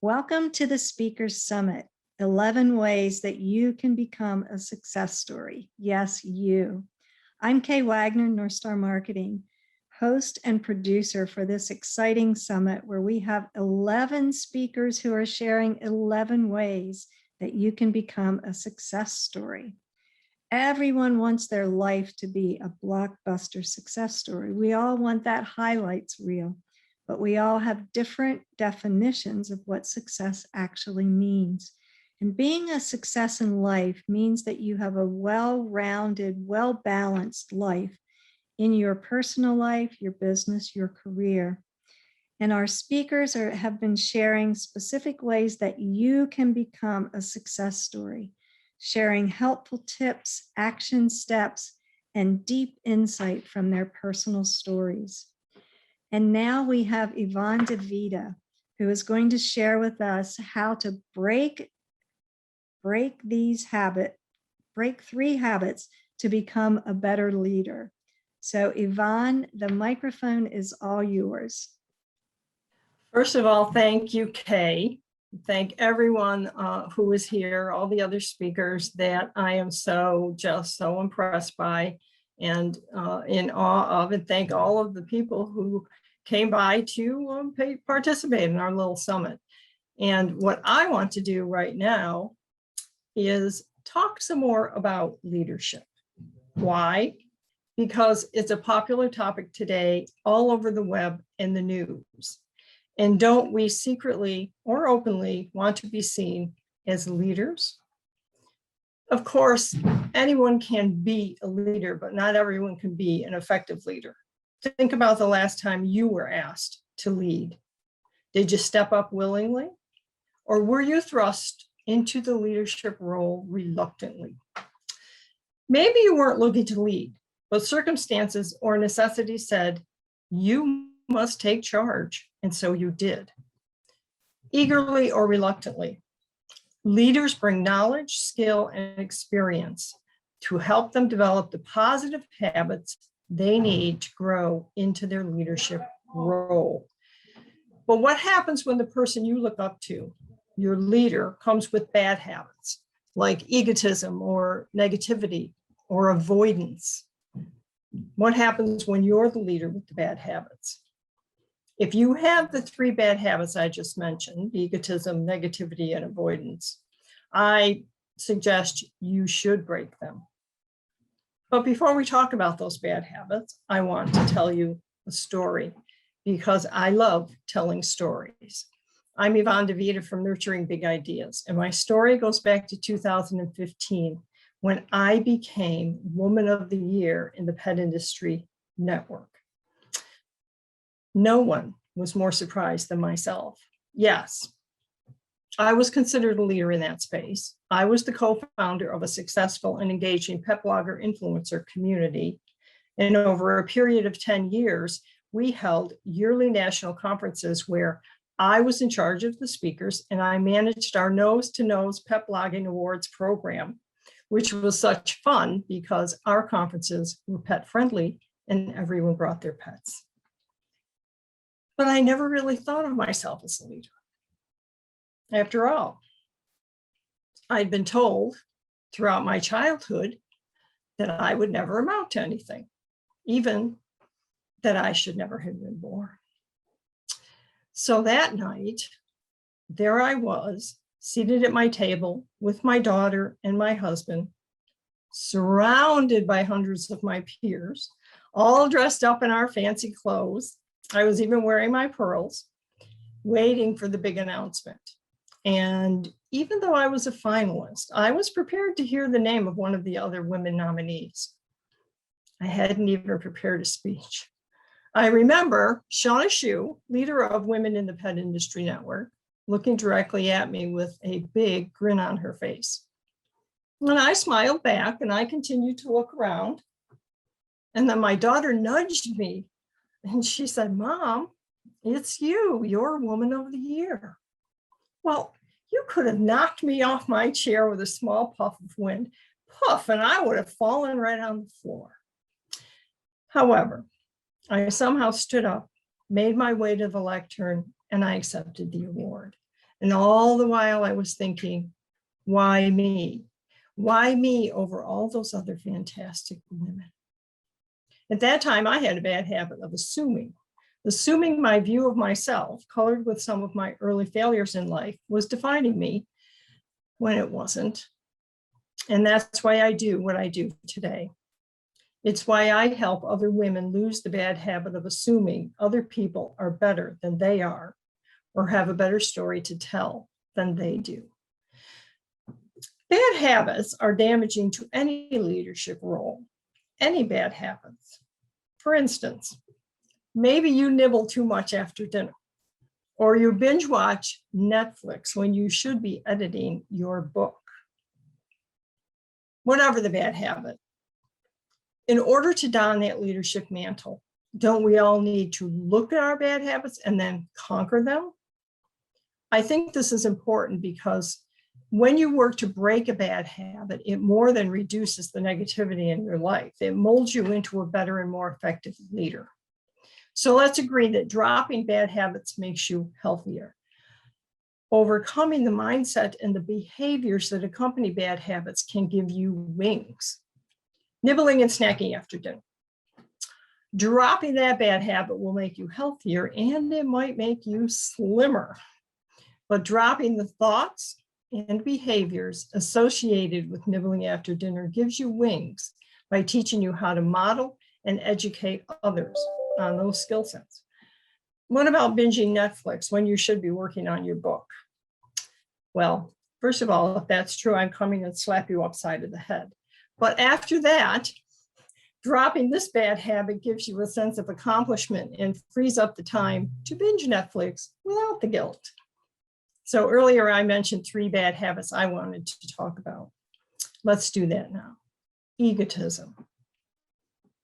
Welcome to the Speakers Summit, 11 ways that you can become a success story. Yes, you. I'm Kae Wagner, North Star Marketing, host and producer for this exciting summit where we have 11 speakers who are sharing 11 ways that you can become a success story. Everyone wants their life to be a blockbuster success story. We all want that highlights reel, but we all have different definitions of what success actually means. And being a success in life means that you have a well-rounded, well-balanced life in your personal life, your business, your career. And our speakers have been sharing specific ways that you can become a success story, sharing helpful tips, action steps, and deep insight from their personal stories. And now we have Yvonne DeVita, who is going to share with us how to break 3 habits to become a better leader. So Yvonne, the microphone is all yours. First of all, thank you, Kae. Thank everyone who is here, all the other speakers that I am just so impressed by and in awe of, and thank all of the people who came by to participate in our little summit. And what I want to do right now is talk some more about leadership. Why? Because it's a popular topic today all over the web and the news. And don't we secretly or openly want to be seen as leaders? Of course, anyone can be a leader, but not everyone can be an effective leader. Think about the last time you were asked to lead. Did you step up willingly? Or were you thrust into the leadership role reluctantly? Maybe you weren't looking to lead, but circumstances or necessity said, you must take charge, and so you did. Eagerly or reluctantly, leaders bring knowledge, skill, and experience to help them develop the positive habits they need to grow into their leadership role. But what happens when the person you look up to, your leader, comes with bad habits like egotism or negativity or avoidance? What happens when you're the leader with the bad habits? If you have the 3 bad habits I just mentioned, egotism, negativity, and avoidance, I suggest you should break them. But before we talk about those bad habits, I want to tell you a story because I love telling stories. I'm Yvonne DeVita from Nurturing Big Ideas, and my story goes back to 2015 when I became Woman of the Year in the Pet Industry Network. No one was more surprised than myself. Yes, I was considered a leader in that space. I was the co-founder of a successful and engaging pet blogger influencer community. And over a period of 10 years, we held yearly national conferences where I was in charge of the speakers and I managed our nose-to-nose pet blogging awards program, which was such fun because our conferences were pet friendly and everyone brought their pets. But I never really thought of myself as a leader. After all, I'd been told throughout my childhood that I would never amount to anything, even that I should never have been born. So that night, there I was, seated at my table with my daughter and my husband, surrounded by hundreds of my peers, all dressed up in our fancy clothes. I was even wearing my pearls, waiting for the big announcement. And even though I was a finalist, I was prepared to hear the name of one of the other women nominees. I hadn't even prepared a speech. I remember Shauna Shu, leader of Women in the Pet Industry Network, looking directly at me with a big grin on her face. And I smiled back and I continued to look around. And then my daughter nudged me and she said, "Mom, it's you, you're Woman of the Year." Well, you could have knocked me off my chair with a small puff of wind, puff, and I would have fallen right on the floor. However, I somehow stood up, made my way to the lectern, and I accepted the award. And all the while I was thinking, why me? Why me over all those other fantastic women? At that time, I had a bad habit of assuming my view of myself, colored with some of my early failures in life, was defining me when it wasn't. And that's why I do what I do today. It's why I help other women lose the bad habit of assuming other people are better than they are or have a better story to tell than they do. Bad habits are damaging to any leadership role, any bad habits. For instance, maybe you nibble too much after dinner, or you binge watch Netflix when you should be editing your book. Whatever the bad habit, in order to don that leadership mantle, don't we all need to look at our bad habits and then conquer them? I think this is important because when you work to break a bad habit, it more than reduces the negativity in your life. It molds you into a better and more effective leader. So let's agree that dropping bad habits makes you healthier. Overcoming the mindset and the behaviors that accompany bad habits can give you wings. Nibbling and snacking after dinner. Dropping that bad habit will make you healthier and it might make you slimmer. But dropping the thoughts and behaviors associated with nibbling after dinner gives you wings by teaching you how to model and educate others on those skill sets. What about binging Netflix when you should be working on your book? Well, first of all, if that's true, I'm coming to slap you upside of the head. But after that, dropping this bad habit gives you a sense of accomplishment and frees up the time to binge Netflix without the guilt. So earlier I mentioned 3 bad habits I wanted to talk about. Let's do that now. Egotism.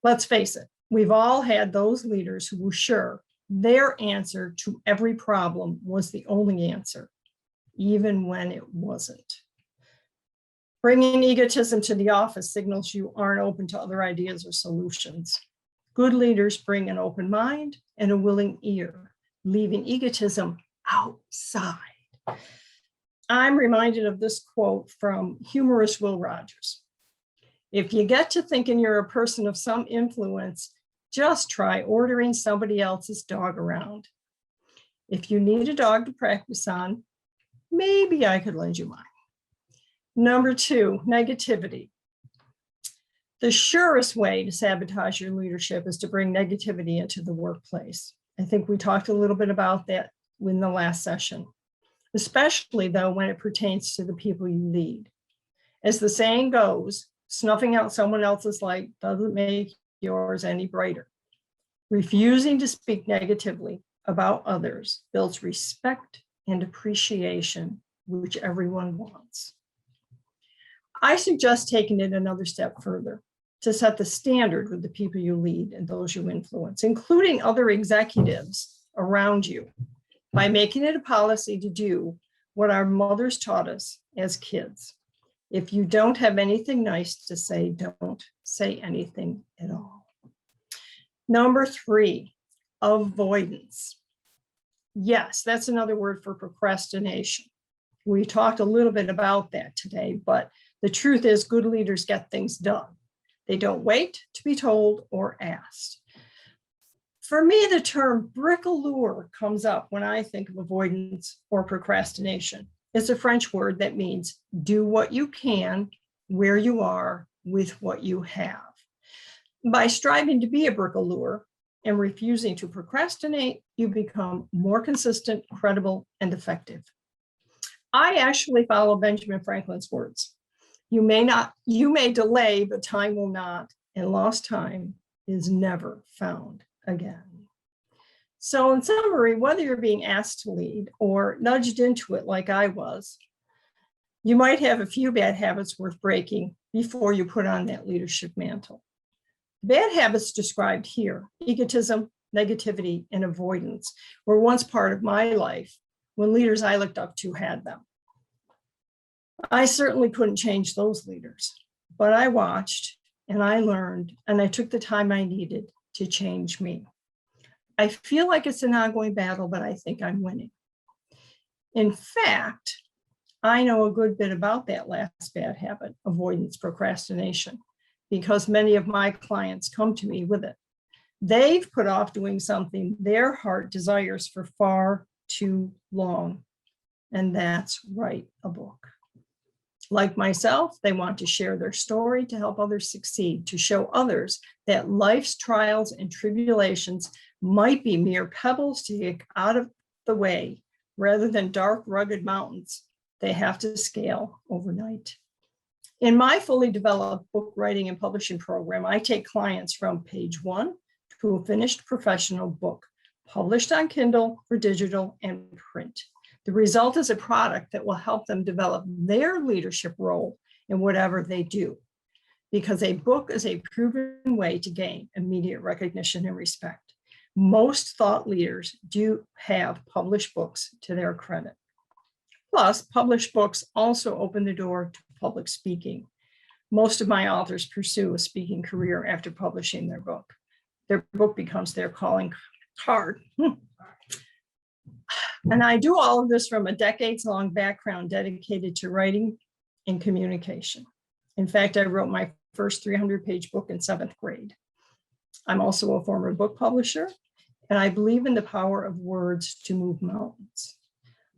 Let's face it, we've all had those leaders who were sure their answer to every problem was the only answer, even when it wasn't. Bringing egotism to the office signals you aren't open to other ideas or solutions. Good leaders bring an open mind and a willing ear, leaving egotism outside. I'm reminded of this quote from humorist Will Rogers. If you get to thinking you're a person of some influence, just try ordering somebody else's dog around. If you need a dog to practice on, maybe I could lend you mine. Number 2, negativity. The surest way to sabotage your leadership is to bring negativity into the workplace. I think we talked a little bit about that in the last session, especially though when it pertains to the people you lead. As the saying goes, snuffing out someone else's light doesn't make yours any brighter. Refusing to speak negatively about others builds respect and appreciation, which everyone wants. I suggest taking it another step further to set the standard with the people you lead and those you influence, including other executives around you, by making it a policy to do what our mothers taught us as kids. If you don't have anything nice to say, don't say anything at all. Number 3, avoidance. Yes, that's another word for procrastination. We talked a little bit about that today, but the truth is good leaders get things done. They don't wait to be told or asked. For me, the term bricoleur comes up when I think of avoidance or procrastination. It's a French word that means do what you can, where you are, with what you have. By striving to be a bricoleur and refusing to procrastinate, you become more consistent, credible, and effective. I actually follow Benjamin Franklin's words. You may delay, but time will not, and lost time is never found again. So in summary, whether you're being asked to lead or nudged into it like I was, you might have a few bad habits worth breaking before you put on that leadership mantle. Bad habits described here, egotism, negativity, and avoidance, were once part of my life when leaders I looked up to had them. I certainly couldn't change those leaders, but I watched and I learned and I took the time I needed to change me. I feel like it's an ongoing battle, but I think I'm winning. In fact, I know a good bit about that last bad habit, avoidance procrastination, because many of my clients come to me with it. They've put off doing something their heart desires for far too long, and that's write a book. Like myself, they want to share their story to help others succeed, to show others that life's trials and tribulations might be mere pebbles to get out of the way rather than dark, rugged mountains they have to scale overnight. In my fully developed book writing and publishing program, I take clients from page 1 to a finished professional book, published on Kindle for digital and print. The result is a product that will help them develop their leadership role in whatever they do, because a book is a proven way to gain immediate recognition and respect. Most thought leaders do have published books to their credit. Plus, published books also open the door to public speaking. Most of my authors pursue a speaking career after publishing their book. Their book becomes their calling card. And I do all of this from a decades-long background dedicated to writing and communication. In fact, I wrote my first 300-page book in 7th grade. I'm also a former book publisher, and I believe in the power of words to move mountains.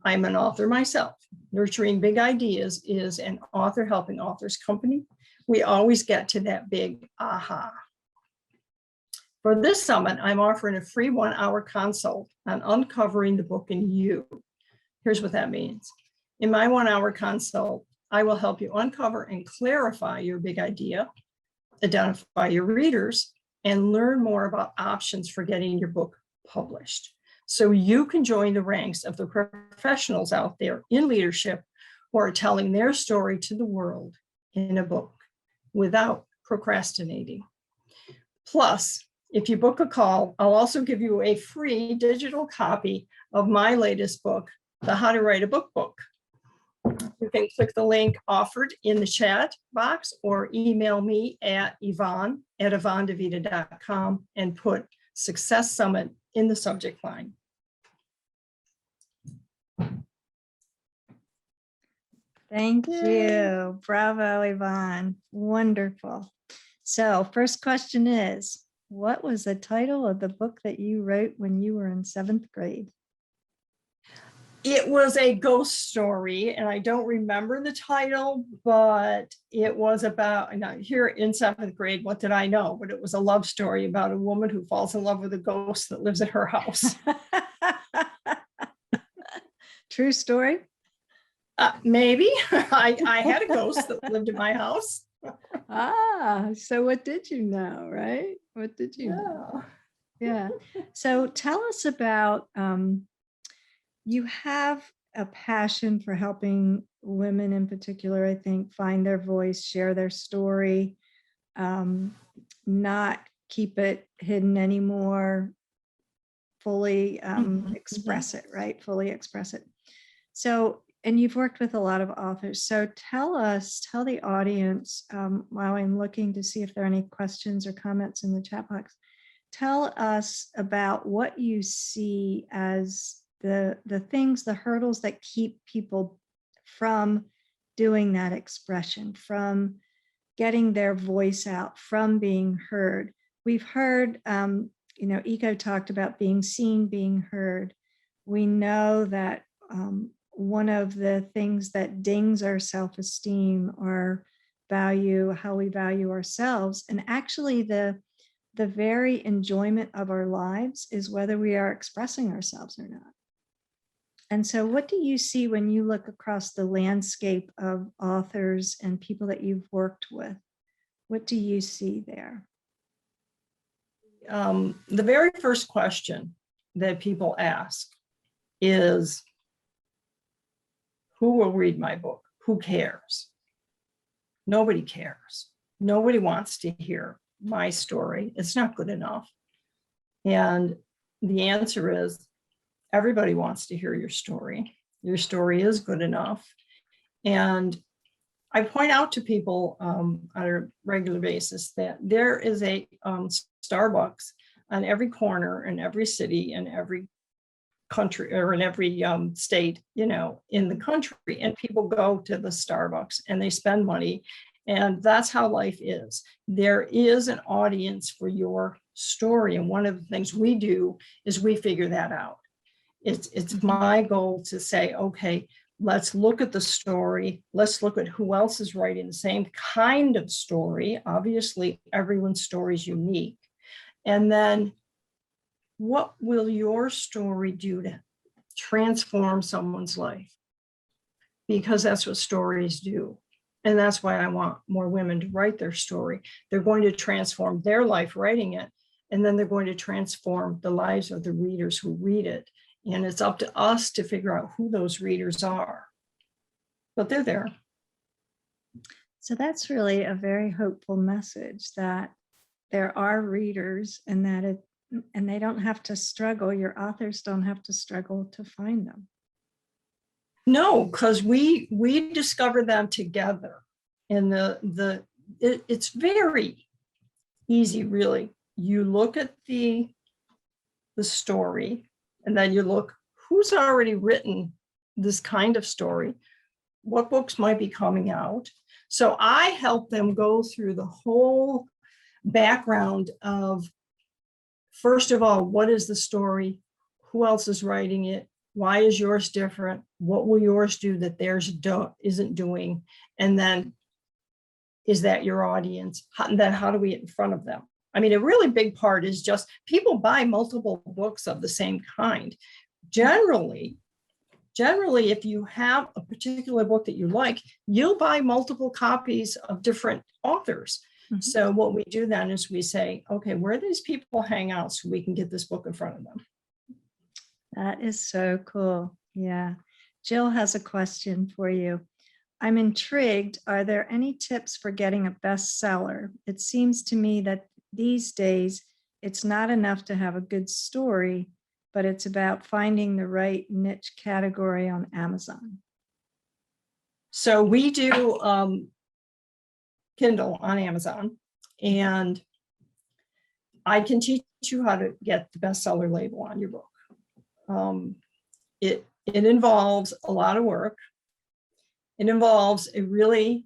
I'm an author myself. Nurturing Big Ideas is an author helping authors company. We always get to that big aha. For this summit, I'm offering a free 1-hour consult on uncovering the book in you. Here's what that means. In my 1-hour consult, I will help you uncover and clarify your big idea, identify your readers, and learn more about options for getting your book published, so you can join the ranks of the professionals out there in leadership who are telling their story to the world in a book without procrastinating. Plus, if you book a call, I'll also give you a free digital copy of my latest book, The How to Write a Book book. You can click the link offered in the chat box or email me at yvonne@yvonnedevita.com and put Success Summit in the subject line. Thank you. Bravo, Yvonne. Wonderful. So first question is, what was the title of the book that you wrote when you were in 7th grade? It was a ghost story, and I don't remember the title, but it was about, now here in 7th grade, what did I know? But it was a love story about a woman who falls in love with a ghost that lives at her house. True story? Maybe. I had a ghost that lived in my house. So what did you know, right? What did you know? Yeah. So tell us about, you have a passion for helping women in particular, I think, find their voice, share their story, not keep it hidden anymore, fully express it, right? Fully express it. So, and you've worked with a lot of authors. So tell the audience, while I'm looking to see if there are any questions or comments in the chat box, tell us about what you see as the things, the hurdles that keep people from doing that expression, from getting their voice out, from being heard. We've heard, Ego talked about being seen, being heard. We know that one of the things that dings our self-esteem, our value, how we value ourselves, and actually the very enjoyment of our lives is whether we are expressing ourselves or not. And so what do you see when you look across the landscape of authors and people that you've worked with? What do you see there? The very first question that people ask is, who will read my book? Who cares? Nobody cares. Nobody wants to hear my story. It's not good enough. And the answer is, everybody wants to hear your story. Your story is good enough. And I point out to people on a regular basis that there is a Starbucks on every corner in every city and every country or in every state, in the country, and people go to the Starbucks and they spend money. And that's how life is. There is an audience for your story. And one of the things we do is we figure that out. It's my goal to say, okay, let's look at the story. Let's look at who else is writing the same kind of story. Obviously, everyone's story is unique. And then what will your story do to transform someone's life? Because that's what stories do. And that's why I want more women to write their story. They're going to transform their life writing it, and then they're going to transform the lives of the readers who read it. And it's up to us to figure out who those readers are. But they're there. So that's really a very hopeful message, that there are readers, and that and they don't have to struggle. Your authors don't have to struggle to find them. No, because we discover them together. And it's very easy, really. You look at the story, and then you look who's already written this kind of story, what books might be coming out. So I help them go through the whole background of, first of all, what is the story? Who else is writing it? Why is yours different? What will yours do that theirs isn't doing? And then, is that your audience? And then how do we get in front of them? I mean, a really big part is just people buy multiple books of the same kind. Generally, if you have a particular book that you like, you'll buy multiple copies of different authors. Mm-hmm. So what we do then is we say, okay, where do these people hang out so we can get this book in front of them? That is so cool. Yeah. Jill has a question for you. I'm intrigued. Are there any tips for getting a bestseller? It seems to me that these days it's not enough to have a good story, but it's about finding the right niche category on Amazon. So we do Kindle on Amazon, and I can teach you how to get the bestseller label on your book. It involves a lot of work. It involves a really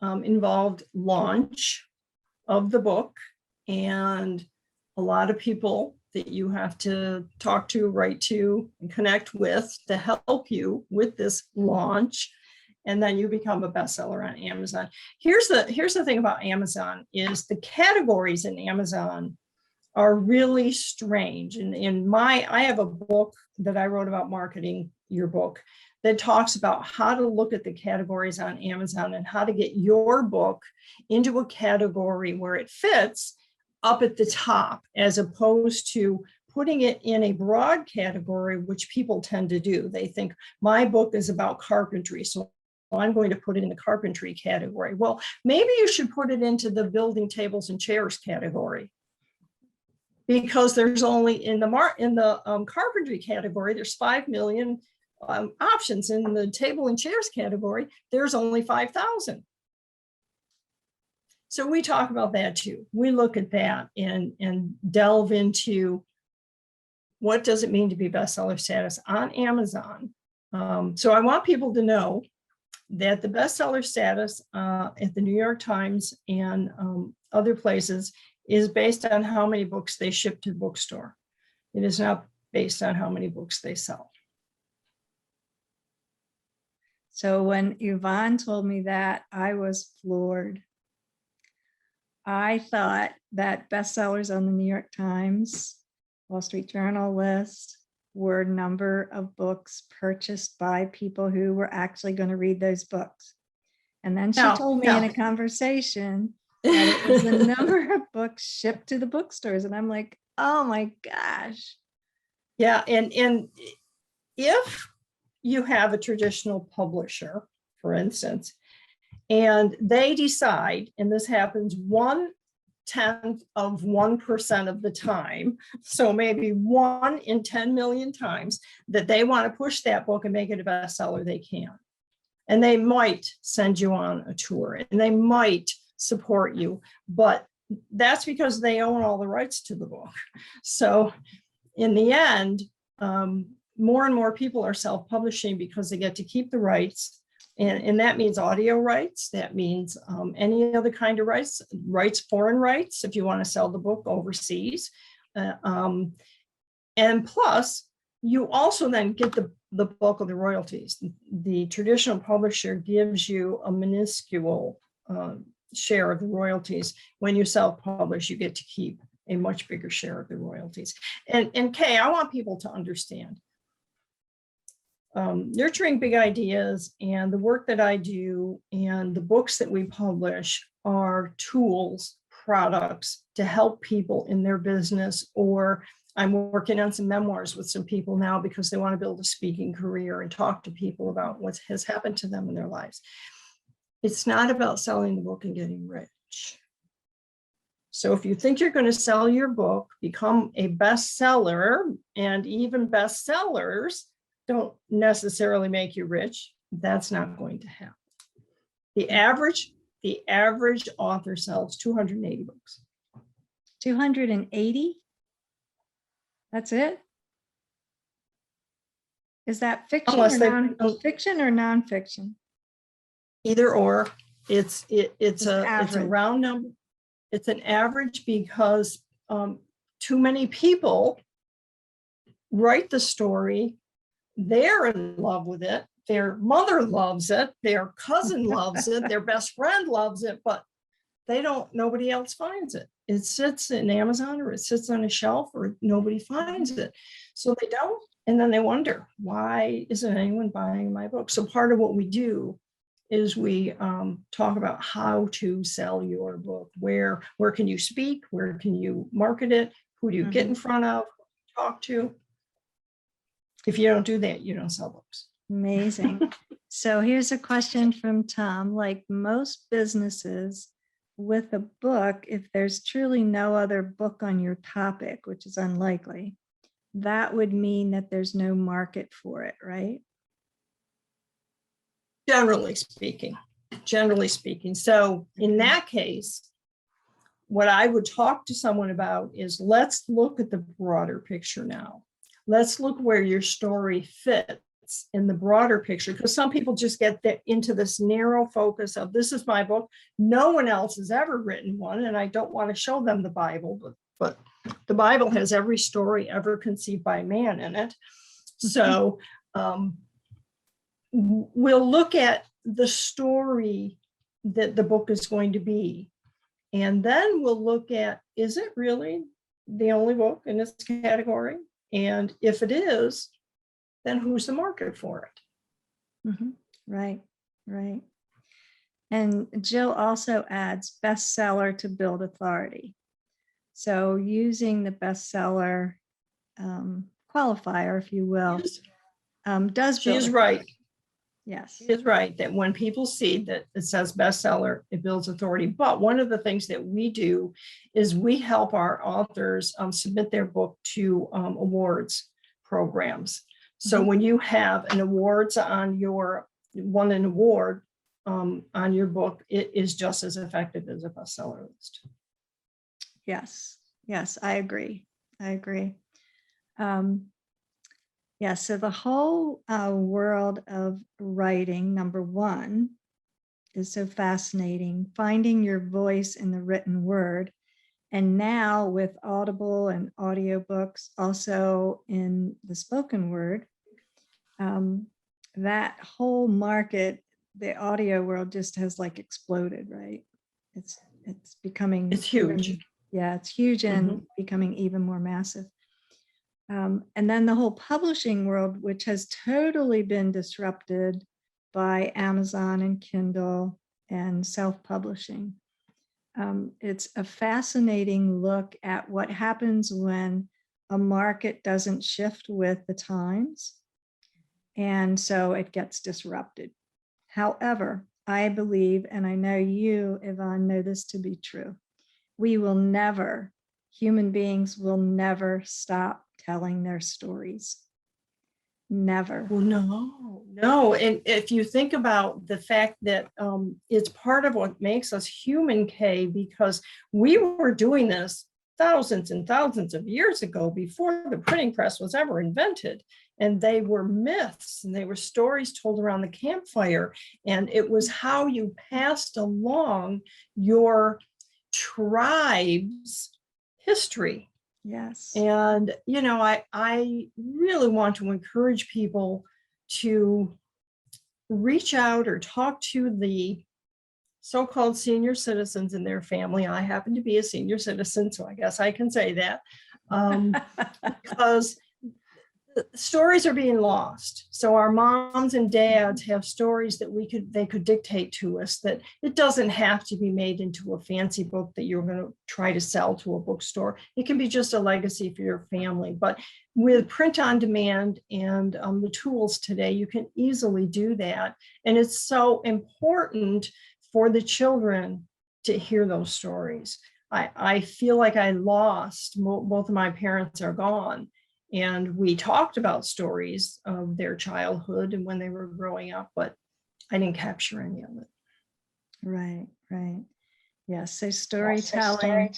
involved launch of the book, and a lot of people that you have to talk to, write to, and connect with to help you with this launch. And then you become a bestseller on Amazon. Here's the thing about Amazon is the categories in Amazon are really strange. And I have a book that I wrote about marketing your book that talks about how to look at the categories on Amazon and how to get your book into a category where it fits up at the top, as opposed to putting it in a broad category, which people tend to do. They think my book is about carpentry, so I'm going to put it in the carpentry category. Well, maybe you should put it into the building tables and chairs category, because there's only in the carpentry category, there's 5 million options. In the table and chairs category, there's only 5,000. So we talk about that too. We look at that and delve into what does it mean to be bestseller status on Amazon. So I want people to know that the bestseller status at the New York Times and other places is based on how many books they ship to the bookstore. It is not based on how many books they sell. So when Yvonne told me that, I was floored. I thought that bestsellers on the New York Times, Wall Street Journal list were number of books purchased by people who were actually going to read those books. And then she told me in a conversation that it was the number of books shipped to the bookstores. And I'm like, oh my gosh. Yeah, and if you have a traditional publisher, for instance, and they decide, and this happens 1/10 of 1% of the time, so maybe 1 in 10 million times, that they want to push that book and make it a bestseller, they can. And they might send you on a tour, and they might support you, but that's because they own all the rights to the book. So in the end, more and more people are self-publishing because they get to keep the rights. And that means audio rights. That means any other kind of rights, foreign rights, if you want to sell the book overseas. And plus, you also then get the bulk of the royalties. The traditional publisher gives you a minuscule share of the royalties. When you self-publish, you get to keep a much bigger share of the royalties. And Kay, I want people to understand. Nurturing big ideas and the work that I do and the books that we publish are tools, products to help people in their business. Or I'm working on some memoirs with some people now because they want to build a speaking career and talk to people about what has happened to them in their lives. It's not about selling the book and getting rich. So if you think you're going to sell your book, become a bestseller, and even bestsellers don't necessarily make you rich, that's not going to happen. The average author sells 280 books. 280? That's it? Is that fiction or non-fiction or nonfiction? Either or. It's a round number. It's an average because too many people write the story. They're in love with it. Their mother loves it. Their cousin loves it. Their best friend loves it, but nobody else finds it. It sits in Amazon or it sits on a shelf or nobody finds it. So they don't. And then they wonder, why isn't anyone buying my book? So part of what we do is we talk about how to sell your book. Where can you speak? Where can you market it? Who do you get in front of? Talk to? If you don't do that, you don't sell books. Amazing. So here's a question from Tom. Like most businesses with a book, if there's truly no other book on your topic, which is unlikely, that would mean that there's no market for it, right? Generally speaking. So in that case, what I would talk to someone about is, let's look at the broader picture now. Let's look where your story fits in the broader picture, because some people just get into this narrow focus of, this is my book. No one else has ever written one, and I don't want to show them the Bible, but the Bible has every story ever conceived by man in it. So we'll look at the story that the book is going to be, and then we'll look at, is it really the only book in this category? And if it is, then who's the market for it? Right. And Jill also adds bestseller to build authority. So using the bestseller qualifier, if you will, does. She is right. Yes. She is right that when people see that it says bestseller, it builds authority. But one of the things that we do is we help our authors submit their book to awards programs. So when you have an awards on won an award on your book, it is just as effective as a bestseller list. Yes, I agree. So the whole world of writing, number one, is so fascinating. Finding your voice in the written word. And now with Audible and audiobooks, also in the spoken word, that whole market, the audio world just has like exploded, right? It's becoming. It's huge. It's huge and becoming even more massive. And then the whole publishing world, which has totally been disrupted by Amazon and Kindle and self-publishing. It's a fascinating look at what happens when a market doesn't shift with the times. And so it gets disrupted. However, I believe, and I know you, Yvonne, know this to be true. Human beings will never stop telling their stories. Never. Well, no. And if you think about the fact that it's part of what makes us human, Kay, because we were doing this thousands and thousands of years ago before the printing press was ever invented. and they were myths and they were stories told around the campfire. And it was how you passed along your tribe's history. Yes. And, you know, I really want to encourage people to reach out or talk to the so-called senior citizens in their family. I happen to be a senior citizen, so I guess I can say that, because stories are being lost. So our moms and dads have stories that they could dictate to us, that it doesn't have to be made into a fancy book that you're going to try to sell to a bookstore. It can be just a legacy for your family. But with print on demand and the tools today, you can easily do that. And it's so important for the children to hear those stories. I feel like I lost, both of my parents are gone. And we talked about stories of their childhood and when they were growing up, but I didn't capture any of it. Right, right. Yes, so storytelling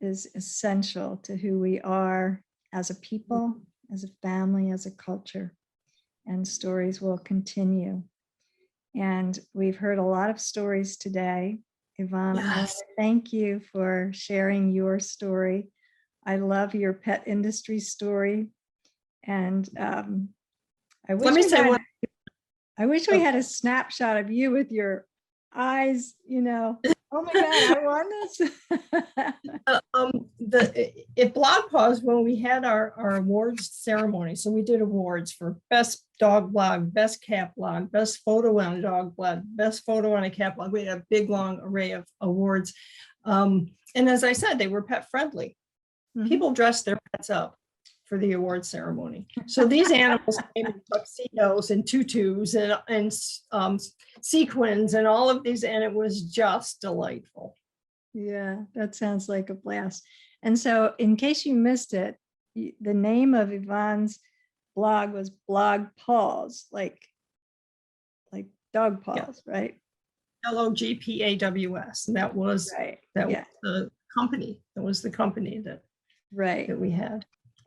is essential to who we are as a people, as a family, as a culture, and stories will continue. And we've heard a lot of stories today. Yvonne, I want to thank you for sharing your story. I love your pet industry story. And I wish we had a snapshot of you with your eyes, you know, oh my God, I want this. At BlogPaws, when we had our awards ceremony, so we did awards for best dog blog, best cat blog, best photo on a dog blog, best photo on a cat blog. We had a big, long array of awards. And as I said, they were pet friendly. Mm-hmm. People dressed their pets up for the award ceremony. So these animals came in tuxedos and tutus and sequins and all of these, and it was just delightful. Yeah, that sounds like a blast. And so in case you missed it, the name of Yvonne's blog was BlogPaws, like dog paws, yeah. Right? LOGPAWS. And that was right. Was the company. That was the company that we had.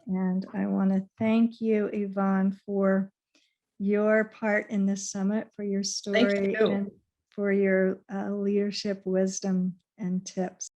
And I want to thank you, Yvonne, for your part in this summit, for your story, and for your leadership wisdom and tips.